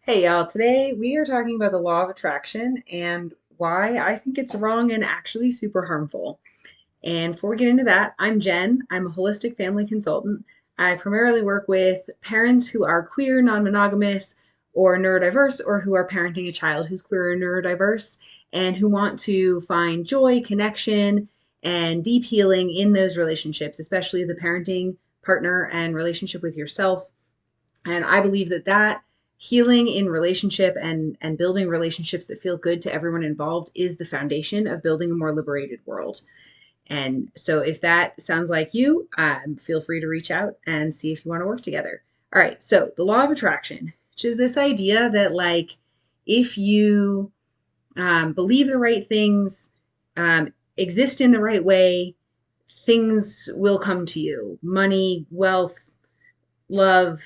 Hey y'all, today we are talking about the law of attraction and why I think it's wrong and actually super harmful. And before we get into that, I'm Jen. I'm a holistic family consultant. I primarily work with parents who are queer, non monogamous, or neurodiverse, or who are parenting a child who's queer or neurodiverse, and who want to find joy, connection, and deep healing in those relationships, especially the parenting partner and relationship with yourself. And I believe that healing in relationship and building relationships that feel good to everyone involved is the foundation of building a more liberated world. And so if that sounds like you, feel free to reach out and see if you want to work together. All right, so the law of attraction, which is this idea that, like, if you believe the right things, exist in the right way, things will come to you: money, wealth, love,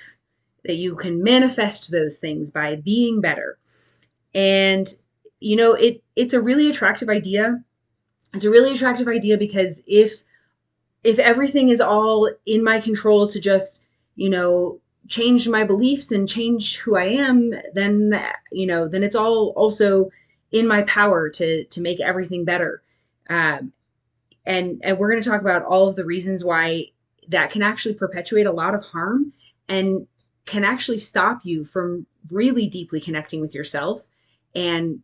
that you can manifest those things by being better. And it's a really attractive idea. It's a really attractive idea because if everything is all in my control to just, you know, change my beliefs and change who I am, then then it's all also in my power to make everything better. Um, and we're going to talk about all of the reasons why that can actually perpetuate a lot of harm and can actually stop you from really deeply connecting with yourself and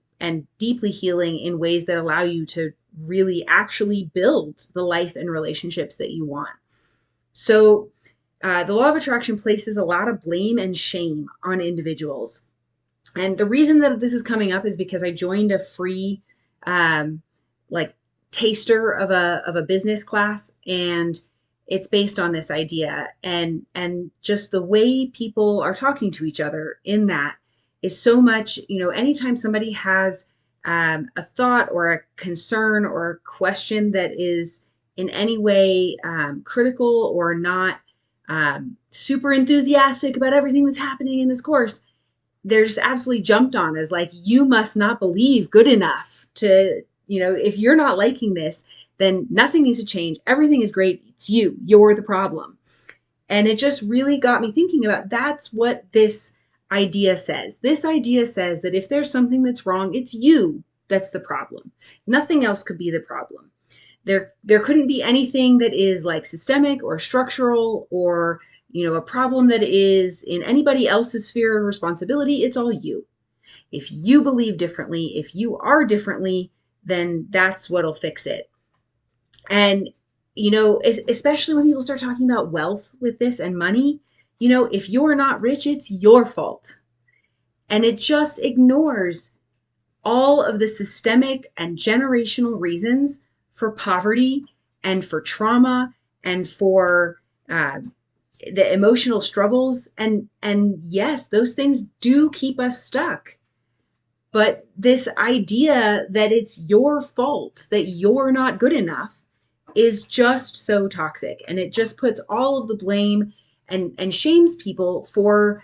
deeply healing in ways that allow you to really actually build the life and relationships that you want. So the law of attraction places a lot of blame and shame on individuals. And the reason that this is coming up is because I joined a free um, like taster of a business class, and it's based on this idea, and just the way people are talking to each other in that is so much. Anytime somebody has a thought or a concern or a question that is in any way critical or not super enthusiastic about everything that's happening in this course, they're just absolutely jumped on as, like, you must not believe good enough to, if you're not liking this, then nothing needs to change. Everything is great. It's you. You're the problem. And it just really got me thinking about that's what this idea says. This idea says that if there's something that's wrong, it's you that's the problem. Nothing else could be the problem. There couldn't be anything that is like systemic or structural or a problem that is in anybody else's sphere of responsibility. It's all you. If you believe differently, if you are differently, then that's what'll fix it. And especially when people start talking about wealth with this and money, if you're not rich, it's your fault. And it just ignores all of the systemic and generational reasons for poverty and for trauma and for uh, the emotional struggles. And yes, those things do keep us stuck. But this idea that it's your fault, that you're not good enough, is just so toxic. And it just puts all of the blame and shames people for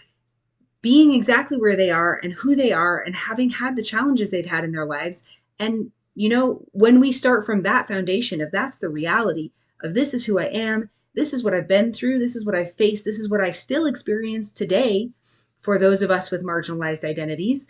being exactly where they are and who they are and having had the challenges they've had in their lives. And, when we start from that foundation, if that's the reality of this is who I am, this is what I've been through, this is what I faced, this is what I still experience today for those of us with marginalized identities,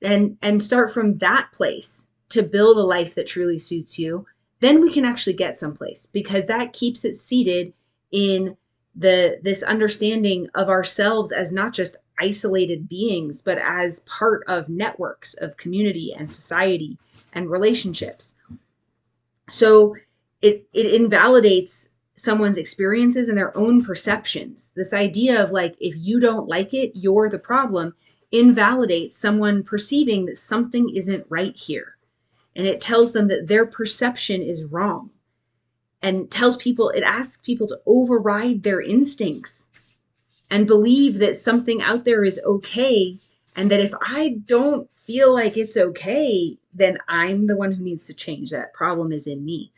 and start from that place to build a life that truly suits you, then we can actually get someplace, because that keeps it seated in this understanding of ourselves as not just isolated beings, but as part of networks of community and society and relationships. So it invalidates someone's experiences and their own perceptions. This idea of, like, if you don't like it, you're the problem, invalidates someone perceiving that something isn't right here. And it tells them that their perception is wrong, and it asks people to override their instincts and believe that something out there is okay. And that if I don't feel like it's okay, then I'm the one who needs to change. That problem is in me.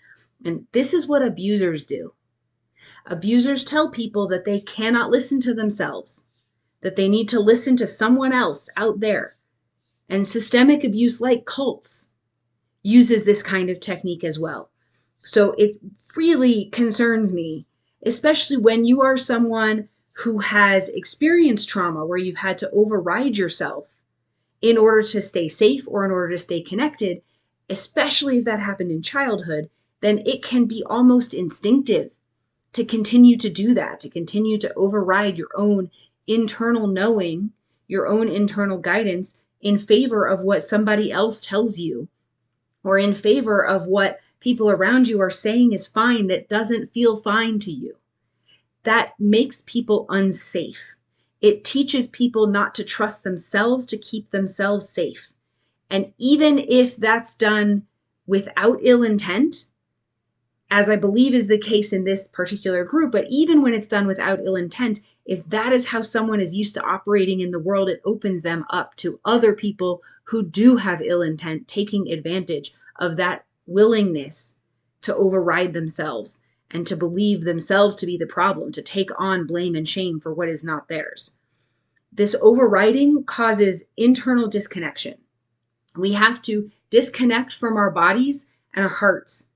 And this is what abusers do. Abusers tell people that they cannot listen to themselves, that they need to listen to someone else out there. And systemic abuse, like cults, uses this kind of technique as well. So it really concerns me, especially when you are someone who has experienced trauma where you've had to override yourself in order to stay safe or in order to stay connected, especially if that happened in childhood, then it can be almost instinctive to continue to do that, to continue to override your own internal knowing, your own internal guidance in favor of what somebody else tells you, or in favor of what people around you are saying is fine that doesn't feel fine to you. That makes people unsafe. It teaches people not to trust themselves to keep themselves safe. And even if that's done without ill intent, as I believe is the case in this particular group, but even when it's done without ill intent, if that is how someone is used to operating in the world, it opens them up to other people who do have ill intent, taking advantage of that willingness to override themselves and to believe themselves to be the problem, to take on blame and shame for what is not theirs. This overriding causes internal disconnection. We have to disconnect from our bodies and our hearts.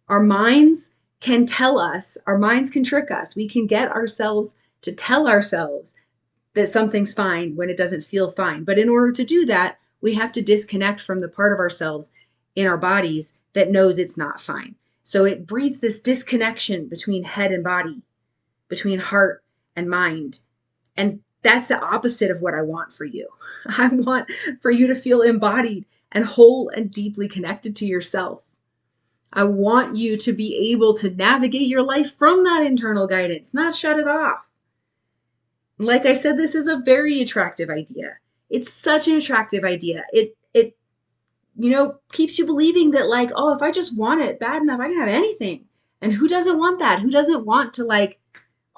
Our minds can tell us, our minds can trick us. We can get ourselves to tell ourselves that something's fine when it doesn't feel fine. But in order to do that, we have to disconnect from the part of ourselves in our bodies that knows it's not fine. So it breeds this disconnection between head and body, between heart and mind. And that's the opposite of what I want for you. I want for you to feel embodied and whole and deeply connected to yourself. I want you to be able to navigate your life from that internal guidance, not shut it off. Like I said, this is a very attractive idea. It's such an attractive idea. It keeps you believing that like, oh, if I just want it bad enough, I can have anything. And who doesn't want that? Who doesn't want to like,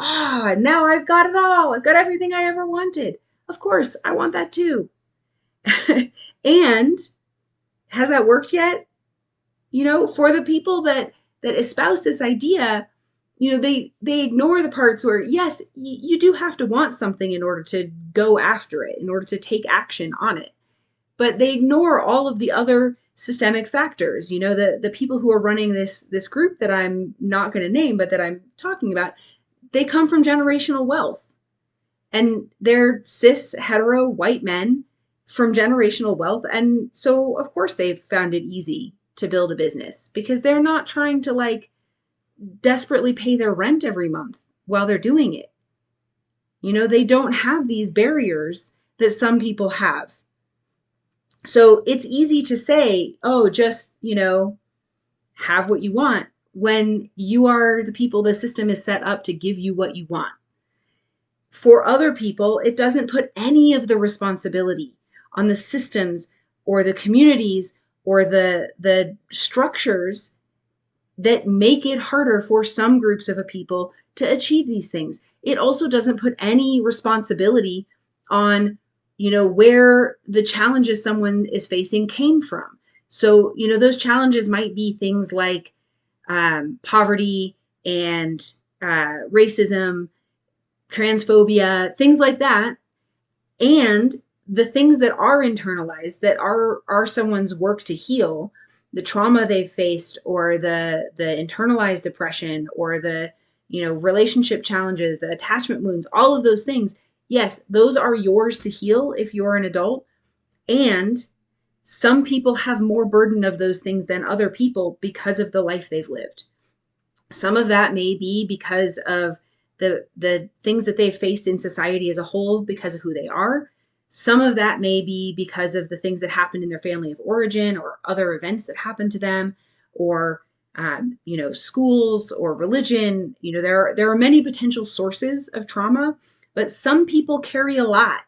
now I've got it all. I've got everything I ever wanted. Of course, I want that too. And has that worked yet? For the people that espouse this idea, they ignore the parts where, yes, you do have to want something in order to go after it, in order to take action on it. But they ignore all of the other systemic factors. The people who are running this group that I'm not going to name, but that I'm talking about, they come from generational wealth. And they're cis, hetero, white men from generational wealth. And so, of course, they've found it easy to build a business because they're not trying to like desperately pay their rent every month while they're doing it. They don't have these barriers that some people have. So it's easy to say, oh, just, have what you want when you are the people the system is set up to give you what you want. For other people, it doesn't put any of the responsibility on the systems or the communities or the structures that make it harder for some groups of a people to achieve these things. It also doesn't put any responsibility on, where the challenges someone is facing came from. So, those challenges might be things like poverty and racism, transphobia, things like that. And the things that are internalized, that are someone's work to heal, the trauma they've faced, or the internalized depression, or the relationship challenges, the attachment wounds, all of those things, yes, those are yours to heal if you're an adult. And some people have more burden of those things than other people because of the life they've lived. Some of that may be because of the things that they've faced in society as a whole because of who they are. Some of that may be because of the things that happened in their family of origin or other events that happened to them, or schools or religion. There are many potential sources of trauma, but some people carry a lot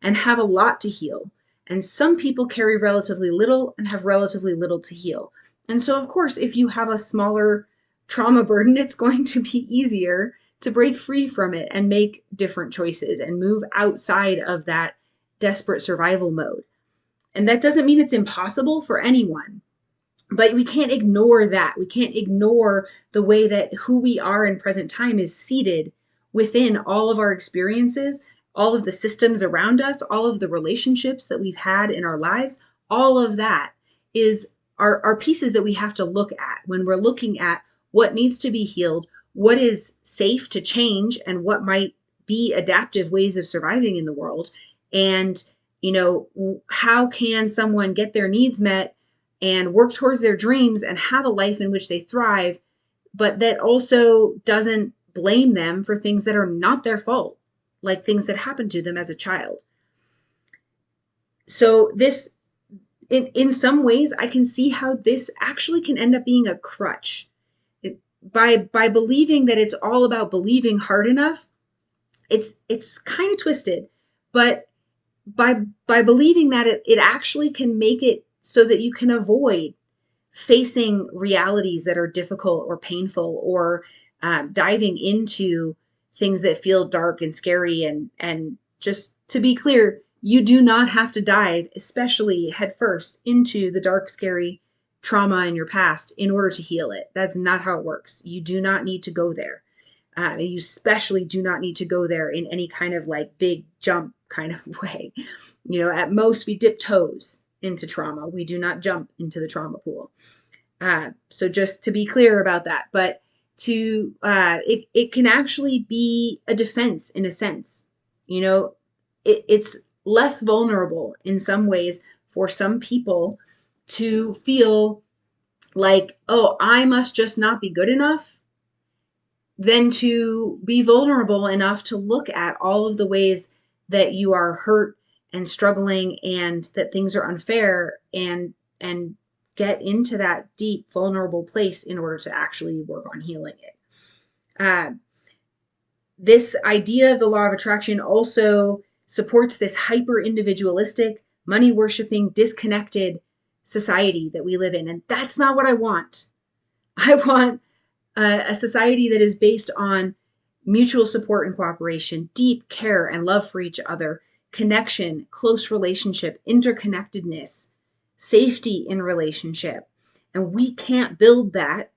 and have a lot to heal. And some people carry relatively little and have relatively little to heal. And so, of course, if you have a smaller trauma burden, it's going to be easier to break free from it and make different choices and move outside of that desperate survival mode. And that doesn't mean it's impossible for anyone, but we can't ignore that. We can't ignore the way that who we are in present time is seated within all of our experiences, all of the systems around us, all of the relationships that we've had in our lives. All of that is are pieces that we have to look at when we're looking at what needs to be healed, what is safe to change, and what might be adaptive ways of surviving in the world. And How can someone get their needs met and work towards their dreams and have a life in which they thrive, but that also doesn't blame them for things that are not their fault, like things that happened to them as a child. So this, in some ways, I can see how this actually can end up being a crutch. By believing that it's all about believing hard enough, it's kind of twisted. But by believing that, it actually can make it so that you can avoid facing realities that are difficult or painful, or diving into things that feel dark and scary. And just to be clear, you do not have to dive, especially headfirst, into the dark, scary trauma in your past in order to heal it. That's not how it works. You do not need to go there. You especially do not need to go there in any kind of like big jump kind of way. At most we dip toes into trauma. We do not jump into the trauma pool. So just to be clear about that, but it can actually be a defense in a sense. It's less vulnerable in some ways for some people to feel like, oh, I must just not be good enough, than to be vulnerable enough to look at all of the ways that you are hurt and struggling and that things are unfair, and get into that deep, vulnerable place in order to actually work on healing it. This idea of the law of attraction also supports this hyper individualistic, money worshiping, disconnected society that we live in. And that's not what I want. I want a society that is based on mutual support and cooperation, deep care and love for each other, connection, close relationship, interconnectedness, safety in relationship. And we can't build that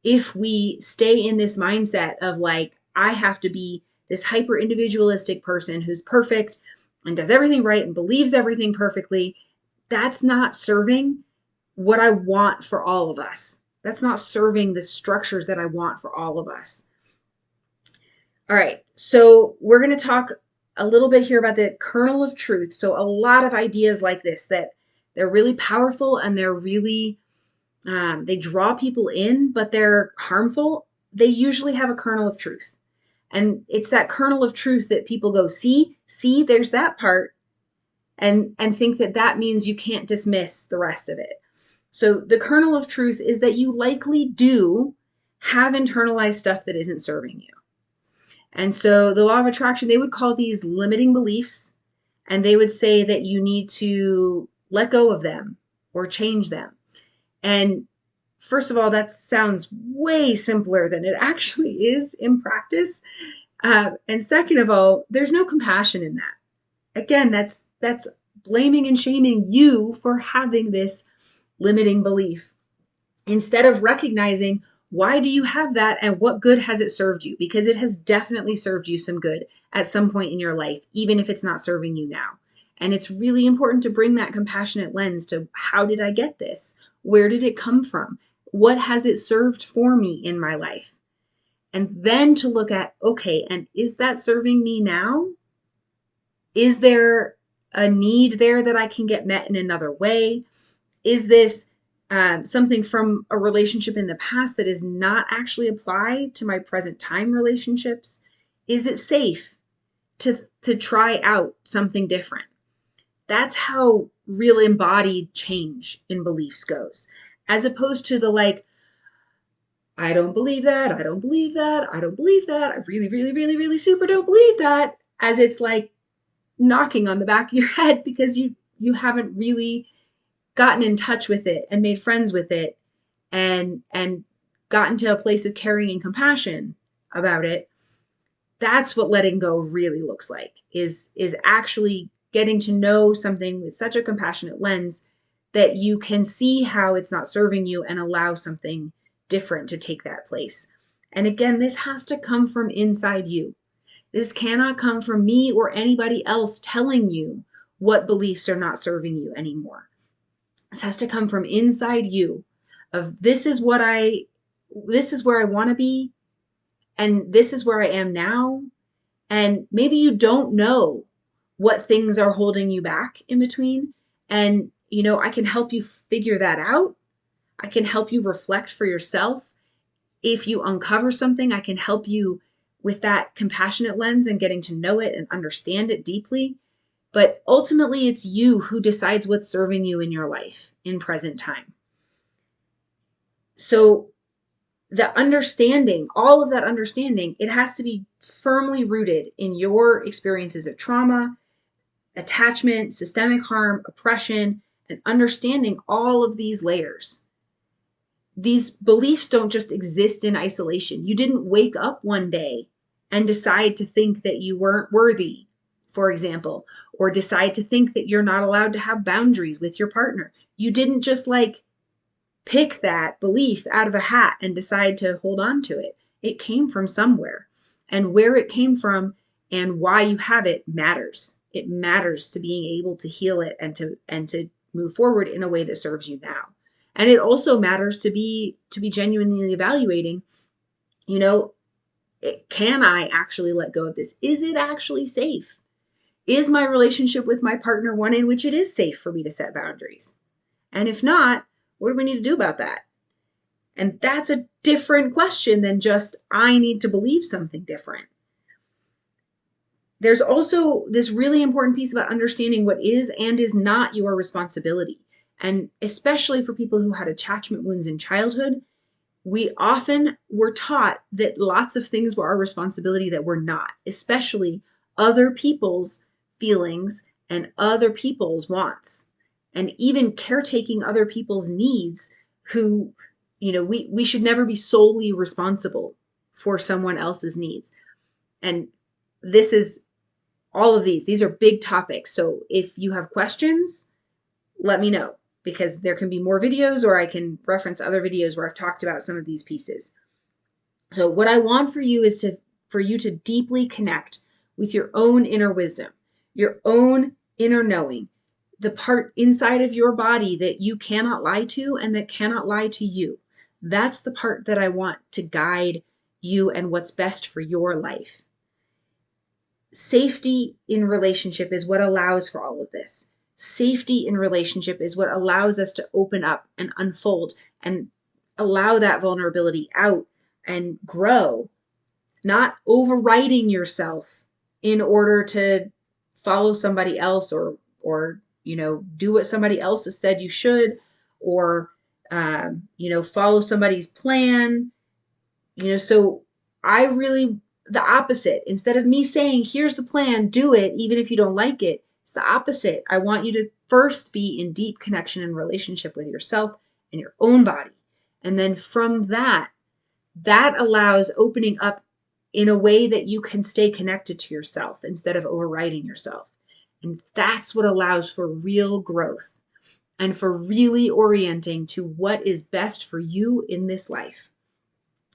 if we stay in this mindset of like, I have to be this hyper individualistic person who's perfect and does everything right and believes everything perfectly. That's not serving what I want for all of us. That's not serving the structures that I want for all of us. All right, so we're going to talk a little bit here about the kernel of truth. So a lot of ideas like this, that they're really powerful and they're really, they draw people in, but they're harmful. They usually have a kernel of truth. And it's that kernel of truth that people go, see, there's that part, and think that means you can't dismiss the rest of it. So the kernel of truth is that you likely do have internalized stuff that isn't serving you. And so the law of attraction, they would call these limiting beliefs, and they would say that you need to let go of them or change them. And first of all, that sounds way simpler than it actually is in practice. And second of all, there's no compassion in that. Again, that's blaming and shaming you for having this limiting belief, instead of recognizing, why do you have that and what good has it served you? Because it has definitely served you some good at some point in your life, even if it's not serving you now. And it's really important to bring that compassionate lens to, how did I get this? Where did it come from? What has it served for me in my life? And then to look at, okay, and is that serving me now? Is there a need there that I can get met in another way? Is this something from a relationship in the past that is not actually applied to my present time relationships? Is it safe to try out something different? That's how real embodied change in beliefs goes, as opposed to the like, I don't believe that, I don't believe that, I don't believe that, I really, really, really, really super don't believe that, as it's like knocking on the back of your head because you haven't really gotten in touch with it and made friends with it, and gotten to a place of caring and compassion about it. That's what letting go really looks like, is actually getting to know something with such a compassionate lens that you can see how it's not serving you and allow something different to take that place. And again, this has to come from inside you. This cannot come from me or anybody else telling you what beliefs are not serving you anymore. This has to come from inside you, of this is where I want to be, and this is where I am now. And maybe you don't know what things are holding you back in between. And, I can help you figure that out. I can help you reflect for yourself. If you uncover something, I can help you with that compassionate lens and getting to know it and understand it deeply. But ultimately, it's you who decides what's serving you in your life in present time. So the understanding, all of that understanding, it has to be firmly rooted in your experiences of trauma, attachment, systemic harm, oppression, and understanding all of these layers. These beliefs don't just exist in isolation. You didn't wake up one day and decide to think that you weren't worthy, for example, or decide to think that you're not allowed to have boundaries with your partner. You didn't just pick that belief out of a hat and decide to hold on to it. It came from somewhere. And where it came from and why you have it matters. It matters to being able to heal it and to move forward in a way that serves you now. And it also matters to be genuinely evaluating, can I actually let go of this? Is it actually safe? Is my relationship with my partner one in which it is safe for me to set boundaries? And if not, what do we need to do about that? And that's a different question than just, I need to believe something different. There's also this really important piece about understanding what is and is not your responsibility. And especially for people who had attachment wounds in childhood, we often were taught that lots of things were our responsibility that were not, especially other people's feelings and other people's wants, and even caretaking other people's needs who, we should never be solely responsible for someone else's needs. And this is all of these are big topics. So if you have questions, let me know, because there can be more videos, or I can reference other videos where I've talked about some of these pieces. So what I want for you is for you to deeply connect with your own inner wisdom, your own inner knowing, the part inside of your body that you cannot lie to and that cannot lie to you. That's the part that I want to guide you and what's best for your life. Safety in relationship is what allows for all of this. Safety in relationship is what allows us to open up and unfold and allow that vulnerability out and grow, not overriding yourself in order to follow somebody else or do what somebody else has said you should, or follow somebody's plan. So I really, the opposite. Instead of me saying, here's the plan, do it, even if you don't like it, it's the opposite. I want you to first be in deep connection and relationship with yourself and your own body. And then from that allows opening up in a way that you can stay connected to yourself instead of overriding yourself. And that's what allows for real growth and for really orienting to what is best for you in this life.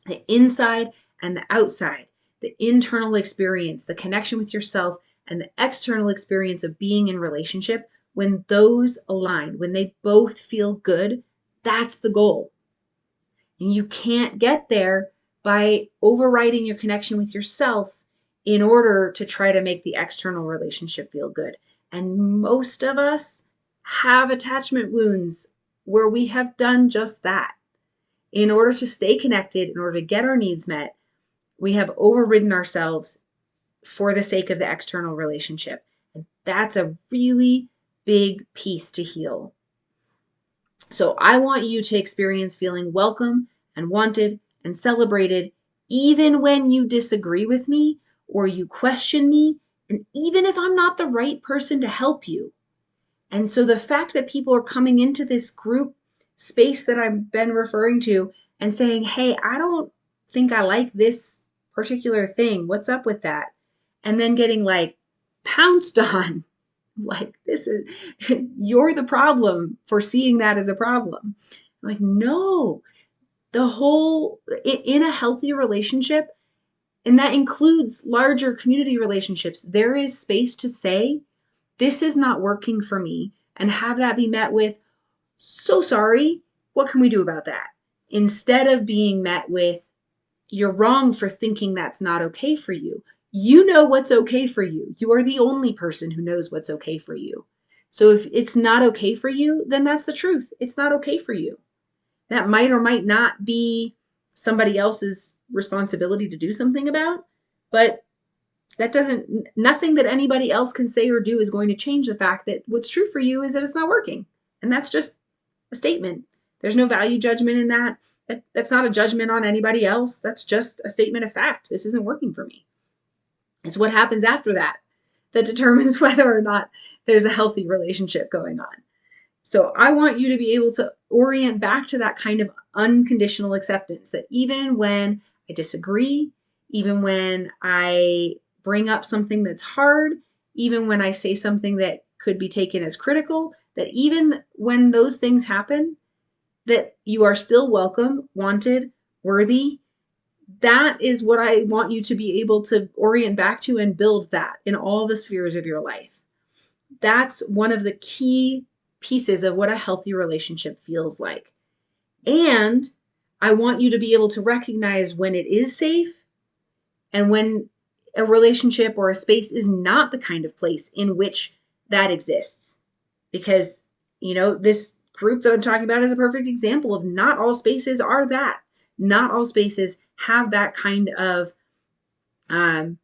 The inside and the outside, the internal experience, the connection with yourself, and the external experience of being in relationship, when those align, when they both feel good, that's the goal. And you can't get there by overriding your connection with yourself in order to try to make the external relationship feel good. And most of us have attachment wounds where we have done just that. In order to stay connected, in order to get our needs met, we have overridden ourselves for the sake of the external relationship. And that's a really big piece to heal. So I want you to experience feeling welcome and wanted and celebrated, even when you disagree with me or you question me, and even if I'm not the right person to help you. And so the fact that people are coming into this group space that I've been referring to and saying, hey, I don't think I like this particular thing. What's up with that? And then getting pounced on. This is, you're the problem for seeing that as a problem. I'm no, the whole, in a healthy relationship, and that includes larger community relationships, there is space to say, this is not working for me, and have that be met with, so sorry, what can we do about that? Instead of being met with, you're wrong for thinking that's not okay for you. You know what's okay for you. You are the only person who knows what's okay for you. So if it's not okay for you, then that's the truth. It's not okay for you. That might or might not be somebody else's responsibility to do something about, but that doesn't, nothing that anybody else can say or do is going to change the fact that what's true for you is that it's not working. And that's just a statement. There's no value judgment in that. That's not a judgment on anybody else. That's just a statement of fact. This isn't working for me. It's what happens after that that determines whether or not there's a healthy relationship going on. So I want you to be able to orient back to that kind of unconditional acceptance that even when I disagree, even when I bring up something that's hard, even when I say something that could be taken as critical, that even when those things happen, that you are still welcome, wanted, worthy. That is what I want you to be able to orient back to and build that in all the spheres of your life. That's one of the key pieces of what a healthy relationship feels like. And I want you to be able to recognize when it is safe and when a relationship or a space is not the kind of place in which that exists. Because, this group that I'm talking about is a perfect example of not all spaces are that. Not all spaces have that kind of um,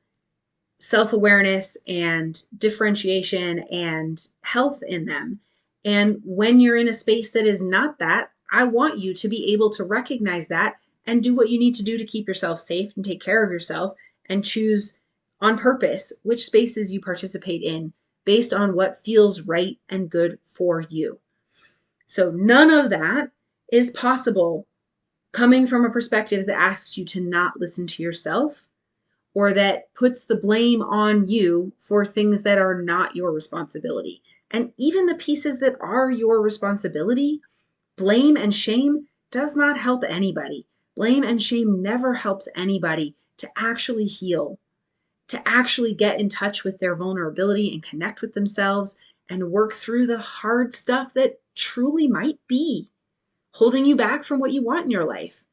self awareness and differentiation and health in them. And when you're in a space that is not that, I want you to be able to recognize that and do what you need to do to keep yourself safe and take care of yourself and choose on purpose which spaces you participate in based on what feels right and good for you. So none of that is possible coming from a perspective that asks you to not listen to yourself or that puts the blame on you for things that are not your responsibility. And even the pieces that are your responsibility, blame and shame does not help anybody. Blame and shame never helps anybody to actually heal, to actually get in touch with their vulnerability and connect with themselves and work through the hard stuff that truly might be holding you back from what you want in your life.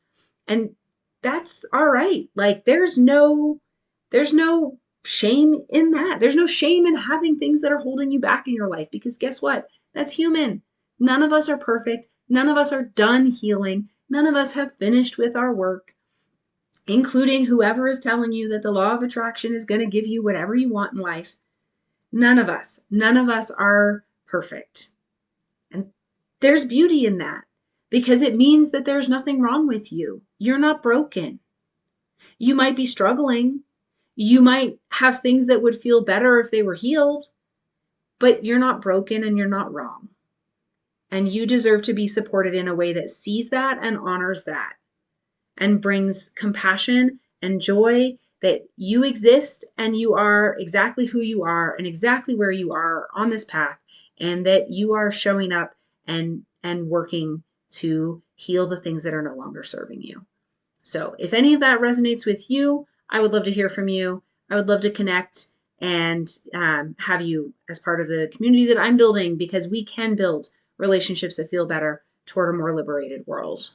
And that's all right. Like there's no shame in that. There's no shame in having things that are holding you back in your life because guess what? That's human. None of us are perfect. None of us are done healing. None of us have finished with our work, including whoever is telling you that the law of attraction is going to give you whatever you want in life. None of us are perfect. And there's beauty in that because it means that there's nothing wrong with you. You're not broken. You might be struggling. You might have things that would feel better if they were healed, but you're not broken and you're not wrong. And you deserve to be supported in a way that sees that and honors that and brings compassion and joy that you exist and you are exactly who you are and exactly where you are on this path and that you are showing up and working to heal the things that are no longer serving you. So if any of that resonates with you, I would love to hear from you. I would love to connect and have you as part of the community that I'm building because we can build relationships that feel better toward a more liberated world.